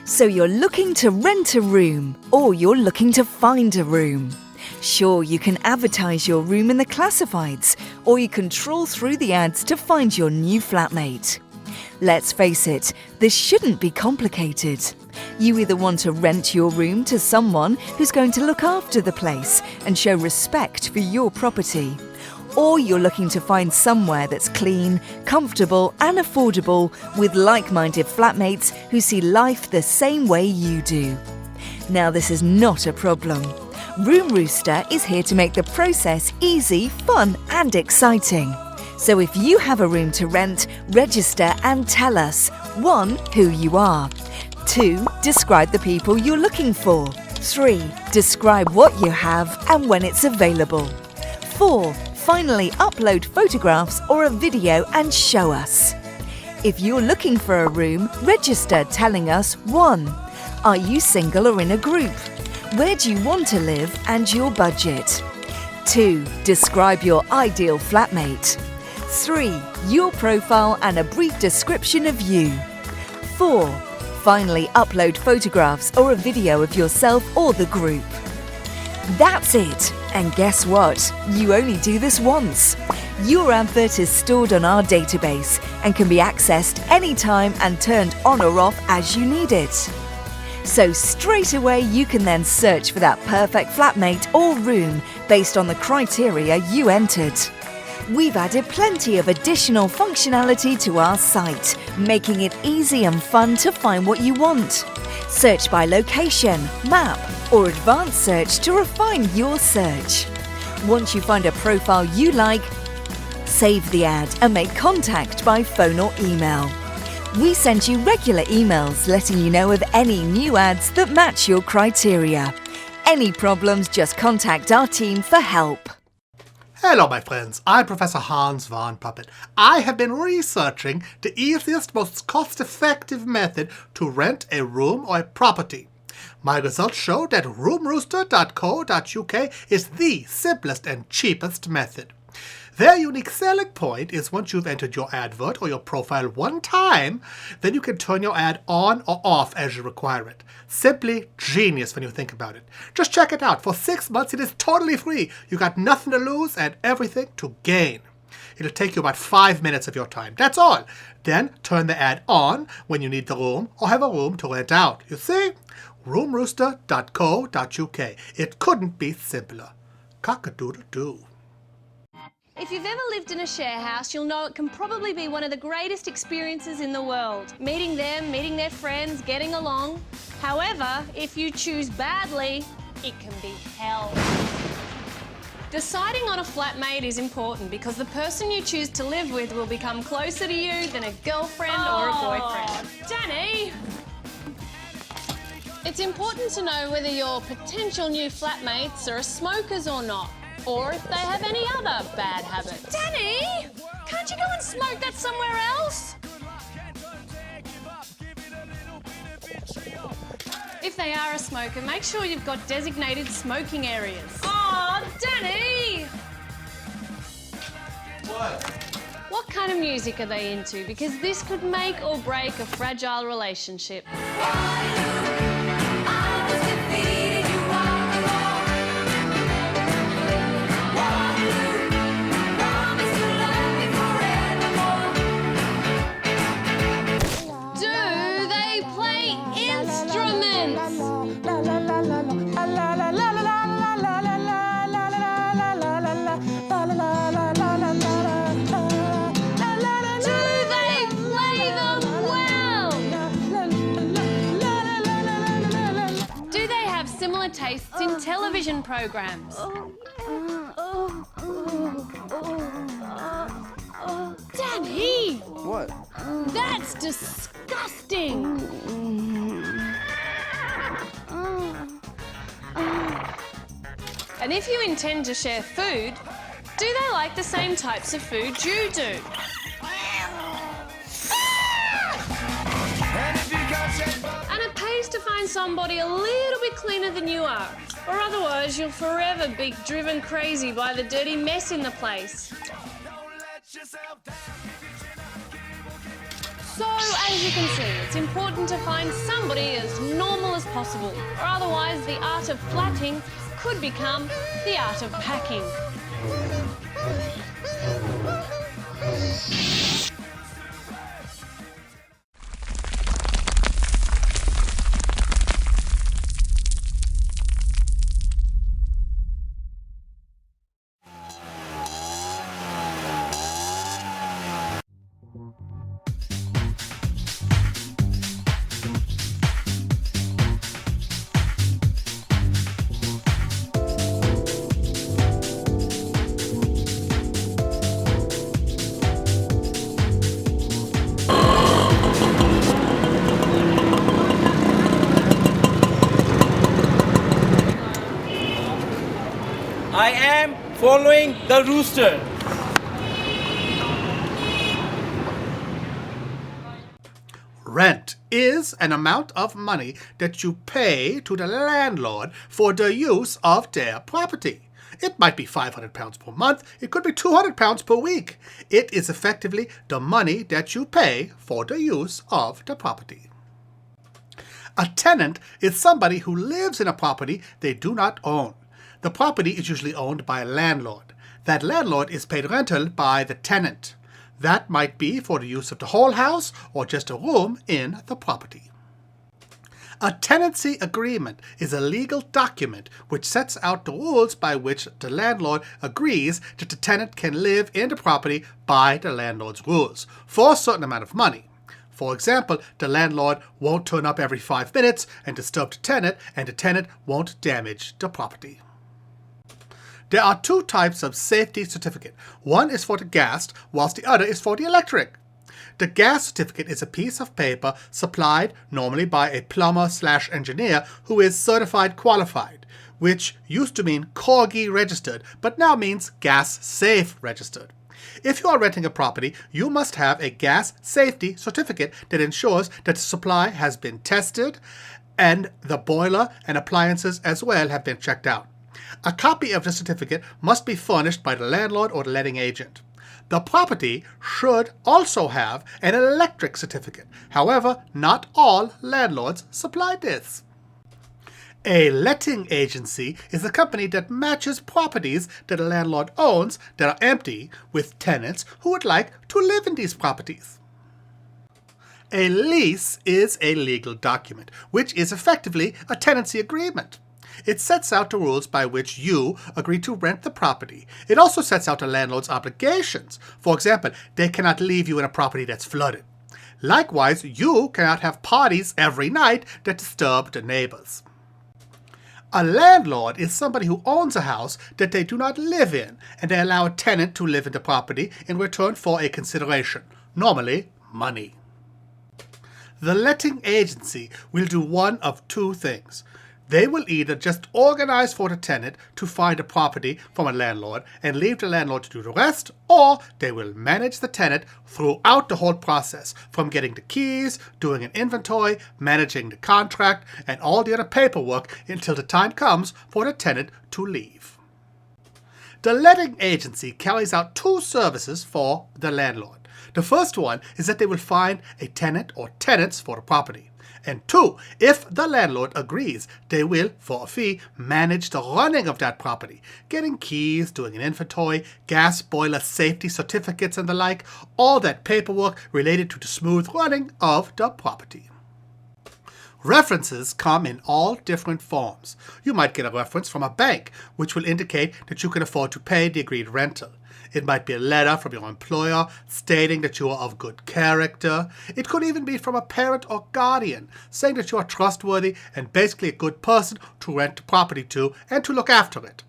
So you're looking to rent a room, or you're looking to find a room. Sure, you can advertise your room in the classifieds, or you can trawl through the ads to find your new flatmate. Let's face it, this shouldn't be complicated. You either want to rent your room to someone who's going to look after the place and show respect for your property, or you're looking to find somewhere that's clean, comfortable and affordable with like-minded flatmates who see life the same way you do. Now, this is not a problem. Room Rooster is here to make the process easy, fun and exciting. So if you have a room to rent, register and tell us 1. Who you are, 2. Describe the people you're looking for, 3. Describe what you have and when it's available, 4. Finally upload photographs or a video and show us. If you're looking for a room, register telling us 1. Are you single or in a group? Where do you want to live and your budget? 2. Describe your ideal flatmate. 3. Your profile and a brief description of you. 4. Finally upload photographs or a video of yourself or the group. That's it! And guess what? You only do this once. Your advert is stored on our database and can be accessed anytime and turned on or off as you need it. So straight away you can then search for that perfect flatmate or room based on the criteria you entered. We've added plenty of additional functionality to our site, making it easy and fun to find what you want. Search by location, map, or advanced search to refine your search. Once you find a profile you like, save the ad and make contact by phone or email. We send you regular emails letting you know of any new ads that match your criteria. Any problems, just contact our team for help. Hello my friends, I'm Professor Hans Van Puppet. I have been researching the easiest, most cost-effective method to rent a room or a property. My results show that roomrooster.co.uk is the simplest and cheapest method. Their unique selling point is once you've entered your advert or your profile one time, then you can turn your ad on or off as you require it. Simply genius when you think about it. Just check it out. For 6 months it is totally free. You got nothing to lose and everything to gain. It'll take you about 5 minutes of your time. That's all. Then turn the ad on when you need the room or have a room to rent out. You see? roomrooster.co.uk. It couldn't be simpler. Cock-a-doodle-doo. If you've ever lived in a share house, you'll know it can probably be one of the greatest experiences in the world. Meeting them, meeting their friends, getting along. However, if you choose badly, it can be hell. Deciding on a flatmate is important because the person you choose to live with will become closer to you than a girlfriend or a boyfriend. Danny! It's important to know whether your potential new flatmates are smokers or not, or if they have any other bad habits. Danny! Can't you go and smoke that somewhere else? If they are a smoker, make sure you've got designated smoking areas. Oh, Danny! What? What kind of music are they into? Because this could make or break a fragile relationship. Tastes in television programs. Danny! What? That's disgusting! And if you intend to share food, do they like the same types of food you do? And it pays to find somebody a little bit cleaner than you are, or otherwise you'll forever be driven crazy by the dirty mess in the place. So, as you can see, it's important to find somebody as normal as possible, or otherwise the art of flatting could become the art of packing. I am following the rooster. Rent is an amount of money that you pay to the landlord for the use of their property. It might be £500 per month, it could be £200 per week. It is effectively the money that you pay for the use of the property. A tenant is somebody who lives in a property they do not own. The property is usually owned by a landlord. That landlord is paid rental by the tenant. That might be for the use of the whole house or just a room in the property. A tenancy agreement is a legal document which sets out the rules by which the landlord agrees that the tenant can live in the property by the landlord's rules for a certain amount of money. For example, the landlord won't turn up every 5 minutes and disturb the tenant, and the tenant won't damage the property. There are two types of safety certificate. One is for the gas, whilst the other is for the electric. The gas certificate is a piece of paper supplied normally by a plumber/engineer who is certified qualified, which used to mean Corgi registered, but now means gas safe registered. If you are renting a property, you must have a gas safety certificate that ensures that the supply has been tested and the boiler and appliances as well have been checked out. A copy of the certificate must be furnished by the landlord or the letting agent. The property should also have an electric certificate. However, not all landlords supply this. A letting agency is a company that matches properties that a landlord owns that are empty with tenants who would like to live in these properties. A lease is a legal document, which is effectively a tenancy agreement. It sets out the rules by which you agree to rent the property. It also sets out the landlord's obligations. For example, they cannot leave you in a property that's flooded. Likewise, you cannot have parties every night that disturb the neighbors. A landlord is somebody who owns a house that they do not live in, and they allow a tenant to live in the property in return for a consideration, normally money. The letting agency will do one of two things. They will either just organize for the tenant to find a property from a landlord and leave the landlord to do the rest, or they will manage the tenant throughout the whole process, from getting the keys, doing an inventory, managing the contract, and all the other paperwork until the time comes for the tenant to leave. The letting agency carries out two services for the landlord. The first one is that they will find a tenant or tenants for the property. And two, if the landlord agrees, they will, for a fee, manage the running of that property, getting keys, doing an inventory, gas boiler safety certificates and the like, all that paperwork related to the smooth running of the property. References come in all different forms. You might get a reference from a bank, which will indicate that you can afford to pay the agreed rental. It might be a letter from your employer stating that you are of good character. It could even be from a parent or guardian saying that you are trustworthy and basically a good person to rent the property to and to look after it.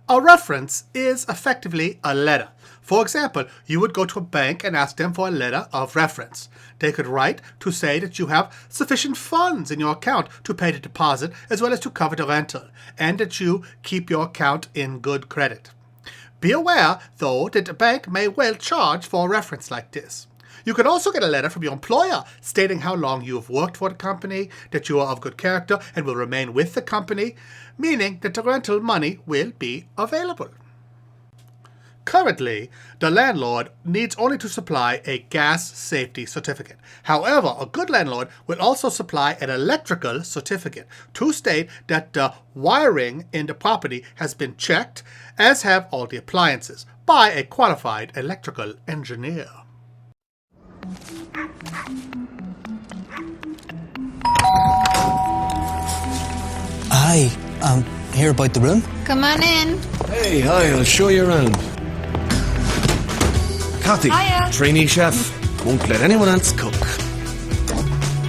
A reference is effectively a letter. For example, you would go to a bank and ask them for a letter of reference. They could write to say that you have sufficient funds in your account to pay the deposit as well as to cover the rental, and that you keep your account in good credit. Be aware, though, that the bank may well charge for a reference like this. You could also get a letter from your employer stating how long you have worked for the company, that you are of good character and will remain with the company, meaning that the rental money will be available. Currently, the landlord needs only to supply a gas safety certificate. However, a good landlord will also supply an electrical certificate to state that the wiring in the property has been checked, as have all the appliances, by a qualified electrical engineer. Hi, hear about the room? Come on in. Hey, hi, I'll show you around. Kathy, Hiya. trainee chef. Won't let anyone else cook.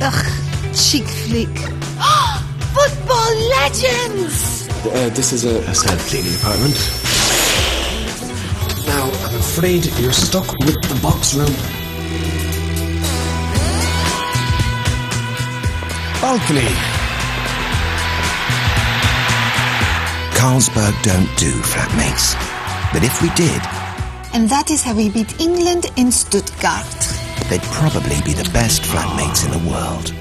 Ugh, chic flick. Football legends! This is a self-cleaning apartment. Now, I'm afraid you're stuck with the box room. Balcony. Carlsberg don't do flatmates. But if we did, And that is how we beat England in Stuttgart. they'd probably be the best flatmates in the world.